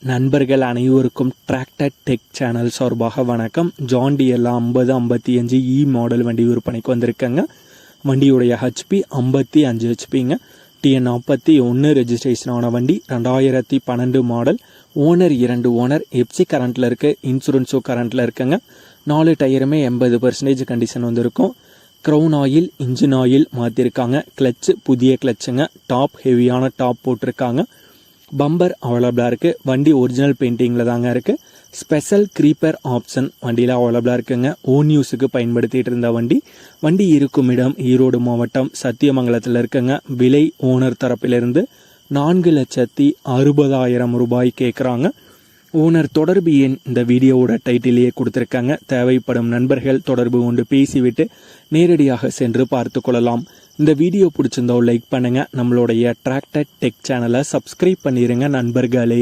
நண்பர்கள் அனைவருக்கும் tractor tech channel சார்பாக வணக்கம். ஜான் டியர்ல 5055 இ மாடல் வண்டி விற்பனைக்கு வந்திருக்கங்க. வண்டியுடைய ஹெச்பி 55 ஹெச்பிங்க. TN 41 ரெஜிஸ்ட்ரேஷன் ஆன வண்டி. 2012 மாடல். Owner 2 owner. எஃப்சி கரண்ட்ல இருக்கு. இன்சூரன்ஸும் கரண்ட்ல இருக்குங்க. 4 டயருமே 80% கண்டிஷன் வந்திருக்கும். க்ரௌன் ஆயில், இன்ஜின் ஆயில் மாற்றிருக்காங்க. கிளச்சு புதிய கிளச்சுங்க. டாப் ஹெவியான டாப் போட்டிருக்காங்க. பம்பர் அவைலபிளாக இருக்குது. வண்டி ஒரிஜினல் பெயிண்டிங்கில் தாங்க இருக்குது. ஸ்பெஷல் க்ரீப்பர் ஆப்ஷன் வண்டியில் அவைலபிளாக இருக்குங்க. ஓன் யூஸுக்கு பயன்படுத்திகிட்டு இருந்த வண்டி இருக்கும் இடம் ஈரோடு மாவட்டம் சத்தியமங்கலத்தில் இருக்குங்க. விலை ஓனர் தரப்பிலிருந்து 4,60,000 ரூபாய் கேட்குறாங்க. ஓனர் தொடர்பு எண் இந்த வீடியோவோட டைட்டிலேயே கொடுத்துருக்காங்க. தேவைப்படும் நண்பர்கள் தொடர்பு கொண்டு பேசிவிட்டு நேரடியாக சென்று பார்த்து கொள்ளலாம். இந்த வீடியோ பிடிச்சிருந்தோ லைக் பண்ணுங்க. நம்மளுடைய டிராக்டர் டெக் சேனலை சப்ஸ்கிரைப் பண்ணிடுங்க நண்பர்களே.